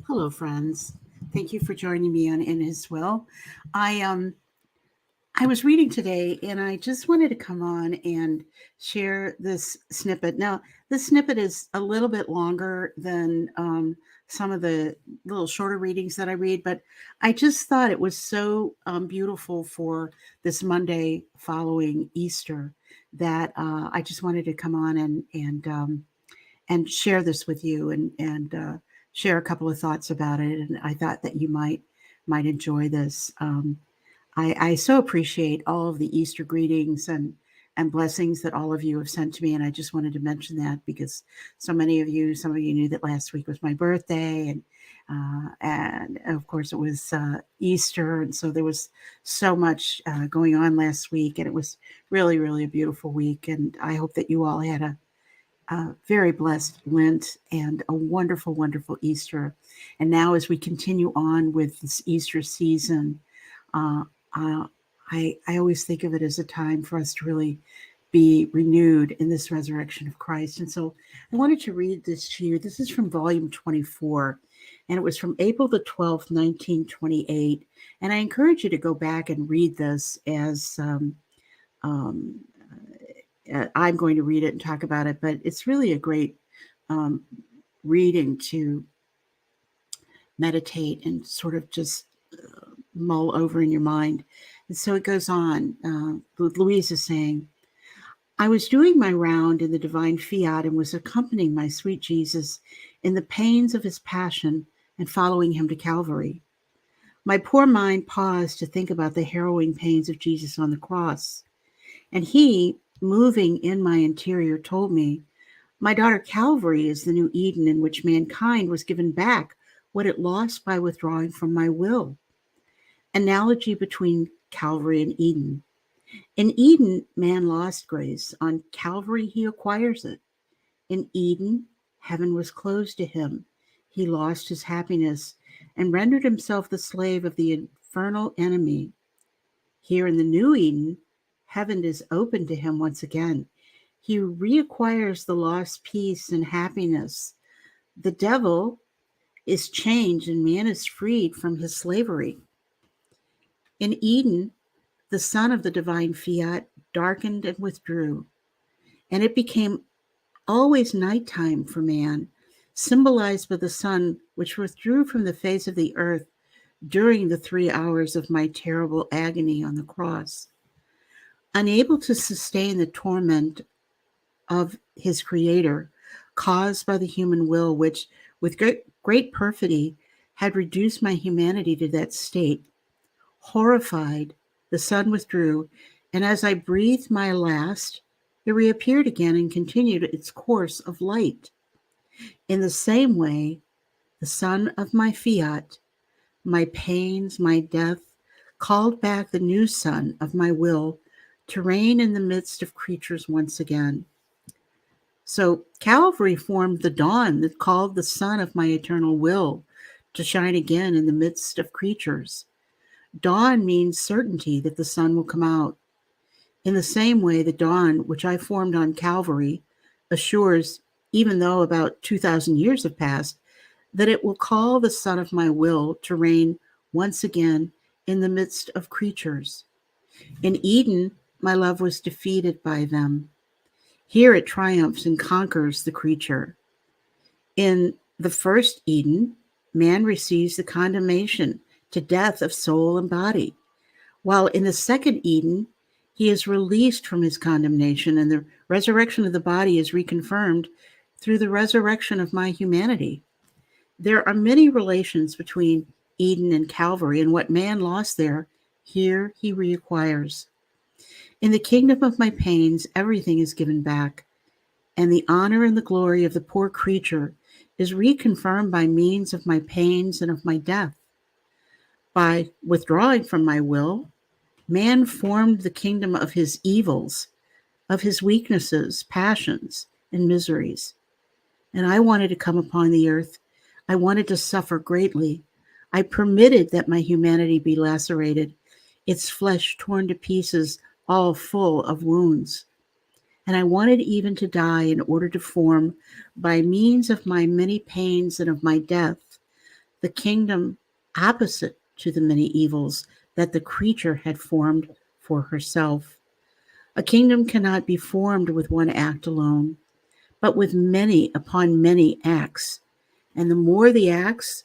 Hello, friends. Thank you for joining me on In His Will. I was reading today, and I just wanted to come on and share this snippet. Now, this snippet is a little bit longer than some of the little shorter readings that I read, but I just thought it was so beautiful for this Monday following Easter that I just wanted to come on and share this with you and share a couple of thoughts about it. And I thought that you might enjoy this. I so appreciate all of the Easter greetings and blessings that all of you have sent to me, and I just wanted to mention that because some of you knew that last week was my birthday, and of course it was Easter, and so there was so much going on last week, and it was really, really a beautiful week, and I hope that you all had a very blessed Lent and a wonderful, wonderful Easter. And now, as we continue on with this Easter season, uh, I always think of it as a time for us to really be renewed in this resurrection of Christ. And so I wanted to read this to you. This is from volume 24, and it was from April the 12th, 1928. And I encourage you to go back and read this as um, I'm going to read it and talk about it, but it's really a great um, reading to meditate and sort of just mull over in your mind. And so it goes on with Luisa saying, I was doing my round in the divine fiat and was accompanying my sweet Jesus in the pains of his passion and following him to Calvary. My poor mind paused to think about the harrowing pains of Jesus on the cross. And he, moving in my interior, told me, my daughter, Calvary is the new Eden in which mankind was given back what it lost by withdrawing from my will. Analogy between Calvary and Eden. In Eden, man lost grace. On Calvary, he acquires it. In Eden, heaven was closed to him. He lost his happiness and rendered himself the slave of the infernal enemy. Here in the new Eden, heaven is open to him once again. He reacquires the lost peace and happiness. The devil is changed and man is freed from his slavery. In Eden, the sun of the divine fiat darkened and withdrew, and it became always nighttime for man, symbolized by the sun which withdrew from the face of the earth during the 3 hours of my terrible agony on the cross. Unable to sustain the torment of his creator, caused by the human will, which, with great perfidy, had reduced my humanity to that state. Horrified, the sun withdrew, and as I breathed my last, it reappeared again and continued its course of light. In the same way, the sun of my fiat, my pains, my death, called back the new sun of my will to reign in the midst of creatures once again. So Calvary formed the dawn that called the sun of my eternal will to shine again in the midst of creatures. Dawn means certainty that the sun will come out. In the same way, the dawn, which I formed on Calvary, assures, even though about 2,000 years have passed, that it will call the sun of my will to reign once again in the midst of creatures. In Eden, my love was defeated by them. Here it triumphs and conquers the creature. In the first Eden, man receives the condemnation to death of soul and body, while in the second Eden, he is released from his condemnation, and the resurrection of the body is reconfirmed through the resurrection of my humanity. There are many relations between Eden and Calvary, and what man lost there, here he reacquires. In the kingdom of my pains, everything is given back, and the honor and the glory of the poor creature is reconfirmed by means of my pains and of my death. By withdrawing from my will, man formed the kingdom of his evils, of his weaknesses, passions, and miseries. And I wanted to come upon the earth. I wanted to suffer greatly. I permitted that my humanity be lacerated, its flesh torn to pieces, all full of wounds. And I wanted even to die in order to form, by means of my many pains and of my death, the kingdom opposite to the many evils that the creature had formed for herself. A kingdom cannot be formed with one act alone, but with many upon many acts. And the more the acts,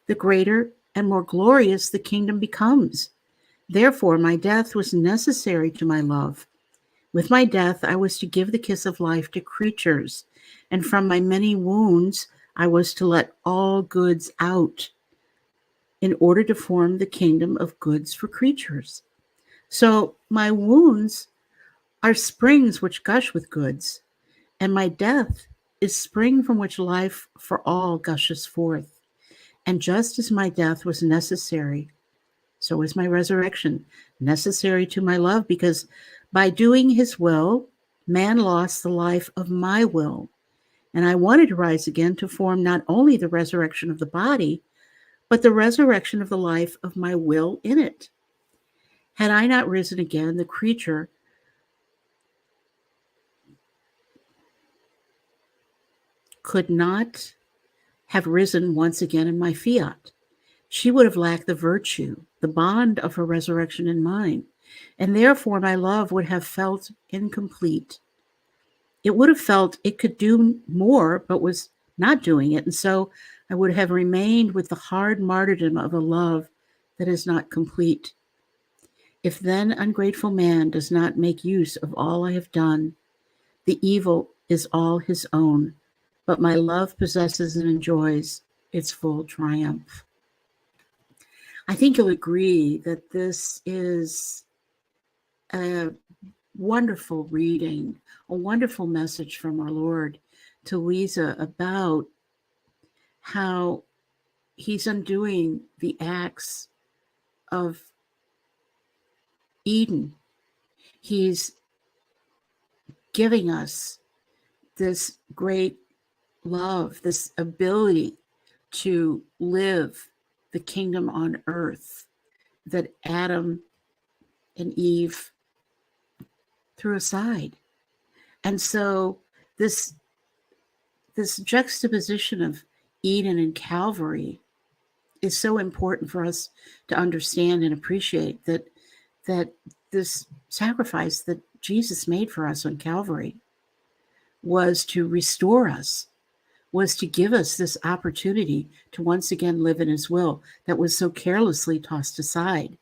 the greater and more glorious the kingdom becomes. Therefore, my death was necessary to my love. With my death, I was to give the kiss of life to creatures, and from my many wounds, I was to let all goods out in order to form the kingdom of goods for creatures. So my wounds are springs which gush with goods, and my death is spring from which life for all gushes forth. And just as my death was necessary, so is my resurrection necessary to my love, because by doing his will, man lost the life of my will. And I wanted to rise again to form not only the resurrection of the body, but the resurrection of the life of my will in it. Had I not risen again, the creature could not have risen once again in my fiat. She would have lacked the virtue, the bond of her resurrection in mine, and therefore my love would have felt incomplete. It would have felt it could do more, but was not doing it, and so I would have remained with the hard martyrdom of a love that is not complete. If then ungrateful man does not make use of all I have done, the evil is all his own, but my love possesses and enjoys its full triumph. I think you'll agree that this is a wonderful reading, a wonderful message from our Lord to Luisa about how he's undoing the acts of Eden. He's giving us this great love, this ability to live the kingdom on earth that Adam and Eve threw aside. And so this juxtaposition of Eden and Calvary is so important for us to understand and appreciate, that this sacrifice that Jesus made for us on Calvary was to restore us, was to give us this opportunity to once again live in his will that was so carelessly tossed aside.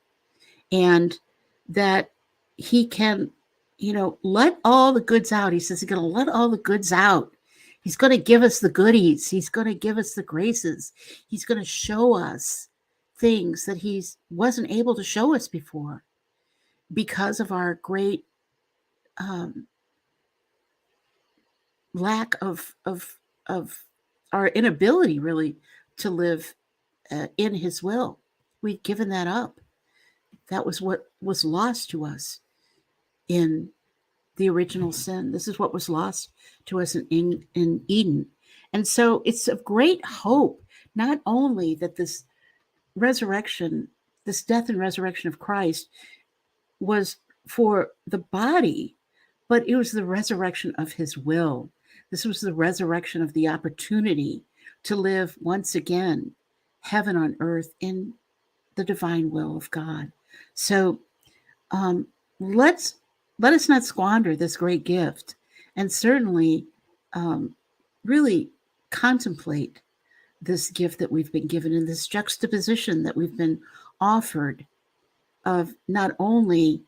And that he can, let all the goods out. He says he's going to let all the goods out. He's going to give us the goodies. He's going to give us the graces. He's going to show us things that he wasn't able to show us before because of our great lack of our inability really to live in his will. We've given that up. That was what was lost to us in the original sin. This is what was lost to us in Eden. And so it's of great hope, not only that this resurrection, this death and resurrection of Christ was for the body, but it was the resurrection of his will. This was the resurrection of the opportunity to live once again heaven on earth in the divine will of God. So let us not squander this great gift, and certainly really contemplate this gift that we've been given, in this juxtaposition that we've been offered of not only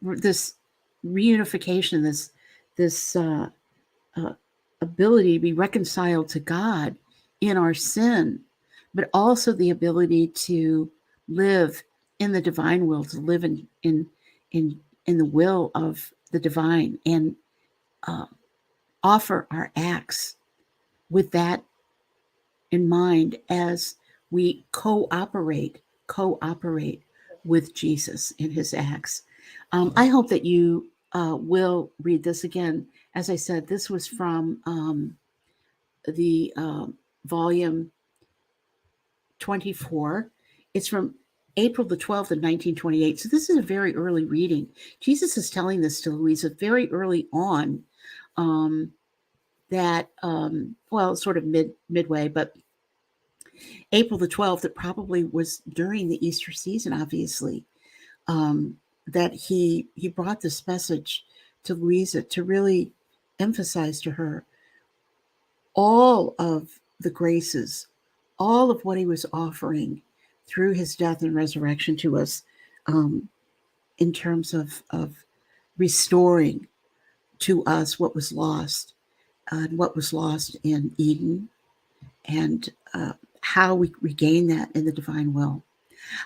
this reunification, this ability to be reconciled to God in our sin, but also the ability to live in the divine will, to live in the will of the divine, and offer our acts with that in mind as we cooperate with Jesus in his acts. I hope that you will read this again. As I said, this was from the volume 24. It's from April the 12th of 1928. So this is a very early reading. Jesus is telling this to Luisa very early on that, well, sort of midway, but April the 12th, it probably was during the Easter season, obviously, that he brought this message to Luisa to really emphasize to her all of the graces, all of what he was offering through his death and resurrection to us, in terms of restoring to us what was lost, and what was lost in Eden, and how we regain that in the divine will.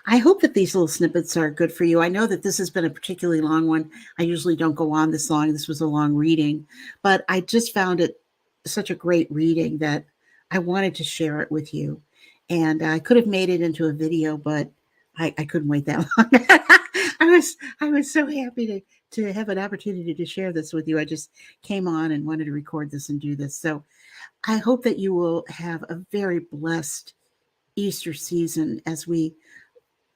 I hope that these little snippets are good for you. I know that this has been a particularly long one. I usually don't go on this long. This was a long reading, but I just found it such a great reading that I wanted to share it with you. And I could have made it into a video, but I couldn't wait that long. I was so happy to have an opportunity to share this with you. I just came on and wanted to record this and do this. So I hope that you will have a very blessed Easter season as we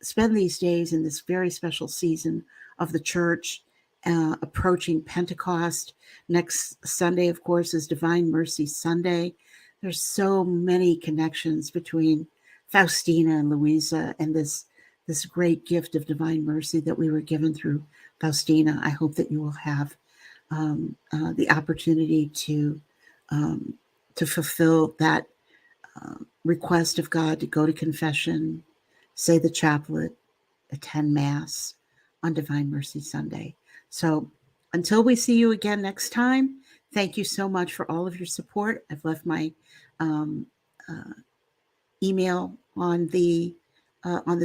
spend these days in this very special season of the church, approaching Pentecost. Next Sunday, of course, is Divine Mercy Sunday. There's so many connections between Faustina and Luisa and this great gift of divine mercy that we were given through Faustina. I hope that you will have the opportunity to fulfill that request of God to go to confession, say the chaplet, attend Mass on Divine Mercy Sunday. So until we see you again next time, thank you so much for all of your support. I've left my email on the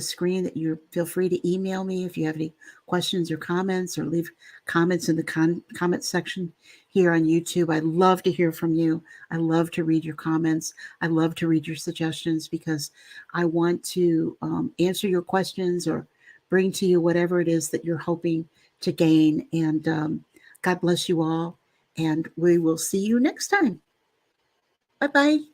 screen that you feel free to email me if you have any questions or comments, or leave comments in the comment section here on YouTube. I love to hear from you. I love to read your comments. I love to read your suggestions, because I want to answer your questions or bring to you whatever it is that you're hoping to gain. And God bless you all. And we will see you next time. Bye-bye.